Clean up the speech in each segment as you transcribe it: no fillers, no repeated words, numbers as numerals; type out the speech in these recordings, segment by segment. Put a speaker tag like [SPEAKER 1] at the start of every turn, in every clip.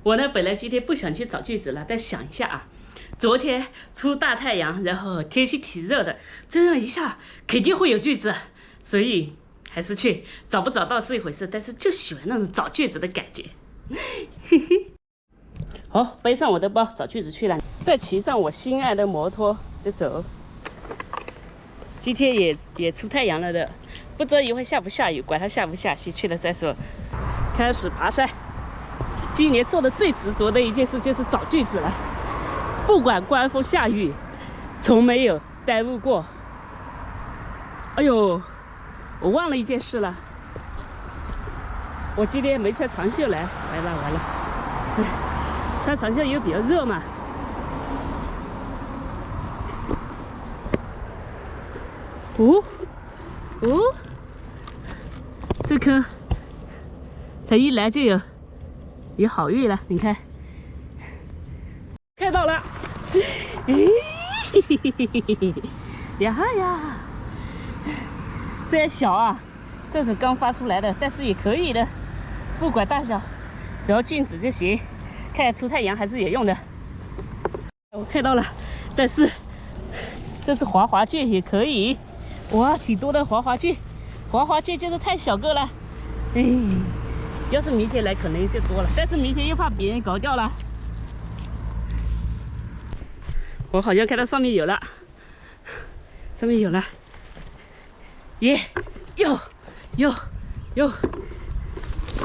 [SPEAKER 1] 我呢，本来今天不想去找句子了，但想一下啊，昨天出大太阳，然后天气挺热的，这样一下肯定会有句子，所以还是去，找不找到是一回事，但是就喜欢那种找句子的感觉。好，背上我的包，找句子去了，再骑上我心爱的摩托就走。今天也出太阳了的，不知道一会下不下雨，管它下不下，先去了再说。开始爬山。今年做的最执着的一件事就是找句子了，不管刮风下雨，从没有耽误过。哎呦，我忘了一件事了，我今天没穿长袖来，完了，穿长袖因为比较热嘛。这棵它一来就有好运了，你看，看到了，呀，虽然小啊，这是刚发出来的，但是也可以的，不管大小，只要菌子就行。看出太阳还是有用的。我看到了，但是这是滑菌也可以，哇，挺多的滑菌，滑菌就是太小个了，要是明天来可能就多了，但是明天又怕别人搞掉了。我好像看到上面有了，耶，哟，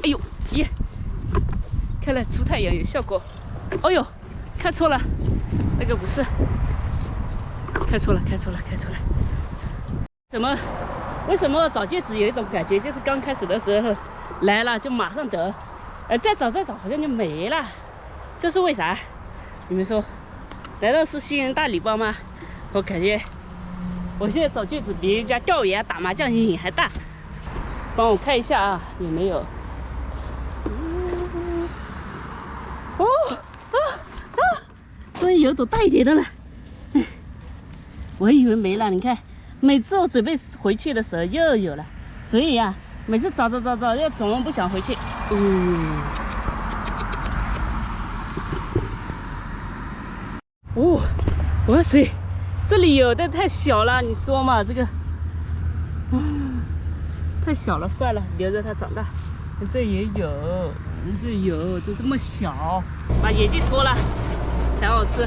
[SPEAKER 1] 哎呦耶，看来出太阳有效果。哎呦，看错了，那个不是，看错了。为什么找句子有一种感觉，就是刚开始的时候来了就马上得，再找好像就没了，这是为啥？你们说，难道是新人大礼包吗？我感觉我现在找句子比人家钓鱼啊打麻将瘾还大。帮我看一下啊，有没有？终于有朵大一点的了。我以为没了，你看，每次我准备回去的时候又有了，所以呀，每次找，又总不想回去。哇塞，这里有的太小了，你说嘛，这个，太小了，算了，留着它长大。这也有，就这么小。把眼镜脱了，才好吃。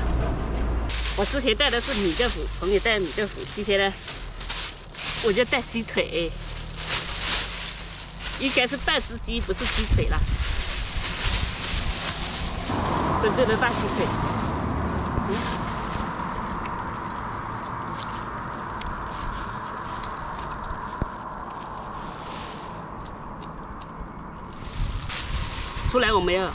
[SPEAKER 1] 我之前带的是米豆腐，朋友带米豆腐，今天呢，我就带鸡腿，应该是半只鸡，不是鸡腿了，真正的大鸡腿。出来我没有。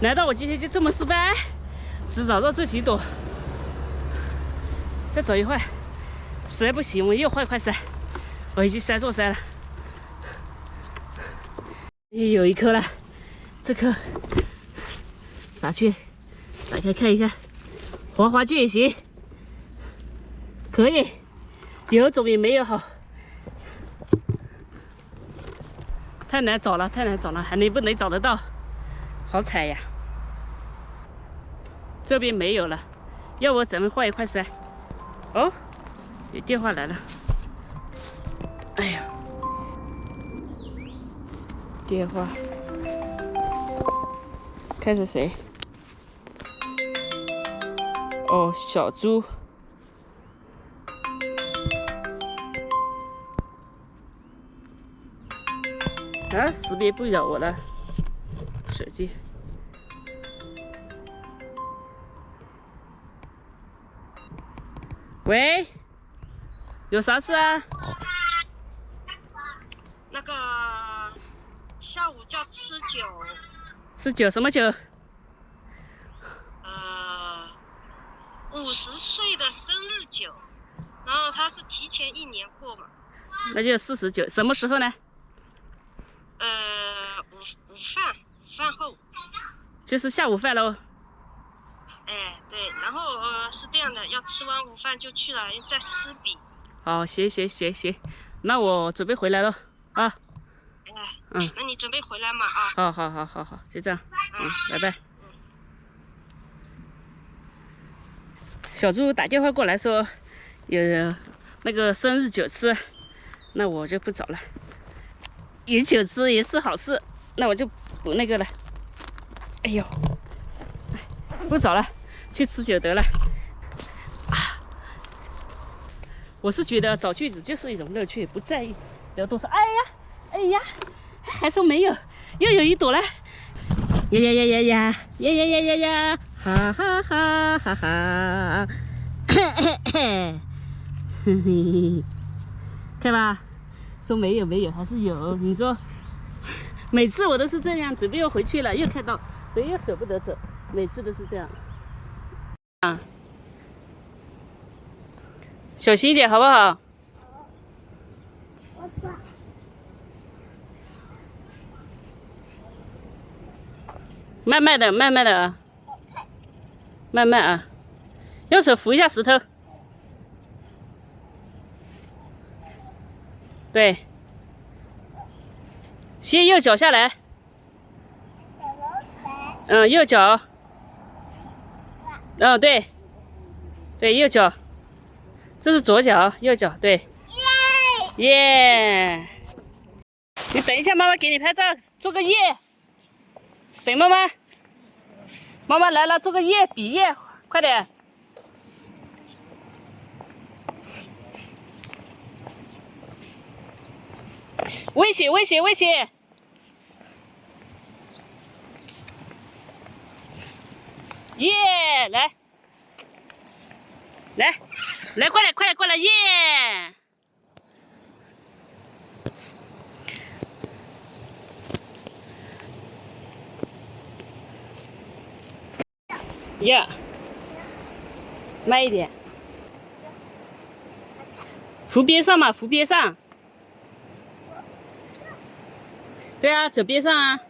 [SPEAKER 1] 难道我今天就这么失败？只找到这几朵，再走一会儿，实在不行我又换块山。我已经3座山了，有一颗了，这颗撒去，打开看一下，滑菌也行，可以，有总比没有好。太难找了，还能不能找得到？好惨呀！这边没有了，要不咱们换一块山。哦，有电话来了。哎呀，电话，看是谁？哦，小猪。啊，识别不了我的手机。喂，有啥事啊？
[SPEAKER 2] 那个下午叫吃酒，
[SPEAKER 1] 吃酒什么酒
[SPEAKER 2] 50岁的生日酒，然后他是提前1年过嘛。
[SPEAKER 1] 那就49，什么时候呢？
[SPEAKER 2] 午饭后。
[SPEAKER 1] 就是下午饭喽。
[SPEAKER 2] 哎，对，然后是这样的，要吃完午饭就去了，在湿笔。
[SPEAKER 1] 好，行，那我准备回来了啊。
[SPEAKER 2] 哎，那你准备回来嘛啊？
[SPEAKER 1] 好，就这样，拜拜。小猪打电话过来说有那个生日酒吃，那我就不找了。有酒吃也是好事，那我就不那个了。哎呦，不找了，去吃酒得了。我是觉得找句子就是一种乐趣，不在意聊多少。哎呀，还说没有，又有一朵了。呀，哈哈哈哈哈！看吧，说没有，还是有。你说，每次我都是这样，准备要回去了，又看到，所以又舍不得走，每次都是这样。啊，小心一点，好不好？慢慢的啊，慢慢啊，用手扶一下石头。对，先右脚下来。右脚。对，右脚。这是左脚，右脚，对。耶！你等一下，妈妈给你拍照，做个耶。等妈妈，妈妈来了，做个耶，比耶，快点。危险！耶！来，快点过来，耶！呀，慢一点，扶边上嘛，扶边上。对啊，走边上啊。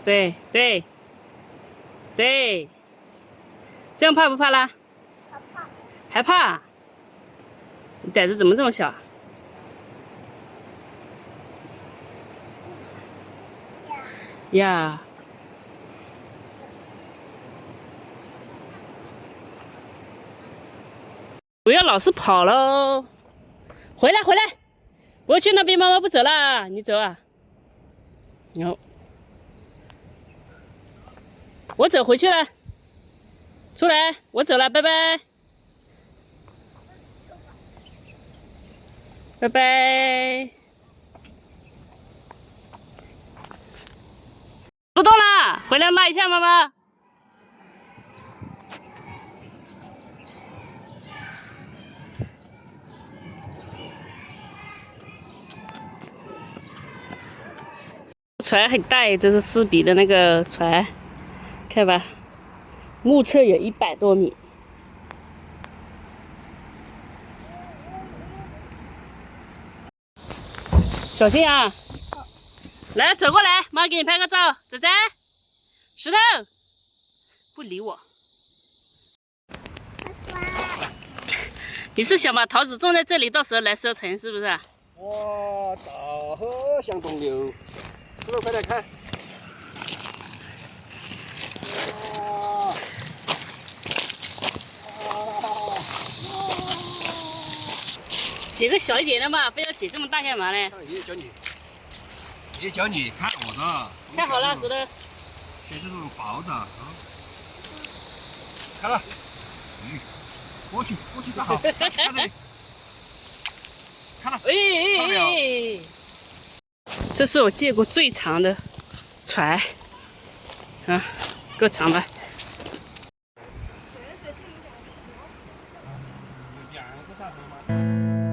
[SPEAKER 1] 对，这样怕不怕啦？害怕。你胆子怎么这么小？呀。不要老是跑喽！回来！不要去那边，妈妈不走啦，你走啊？有，我走回去了。出来，我走了，拜拜。拜拜。不动了，回来拉一下妈妈。船很大耶，这是湿比的那个船，看吧，目测有100多米。小心啊！来，走过来，妈给你拍个照。仔仔，石头，不理我。你是想把桃子种在这里，到时候来收成，是不是？
[SPEAKER 3] 哇，大河向东流，石头快点看。
[SPEAKER 1] 捡个小一点的嘛，非要捡这么大干嘛呢？
[SPEAKER 3] 爷爷教你看我的。
[SPEAKER 1] 看好了，石头。
[SPEAKER 3] 这是这种薄的啊。看了。过去看好。看这里。看了。
[SPEAKER 1] 哎！这是我见过最长的船，啊，够长吧？
[SPEAKER 3] 两只下船吗？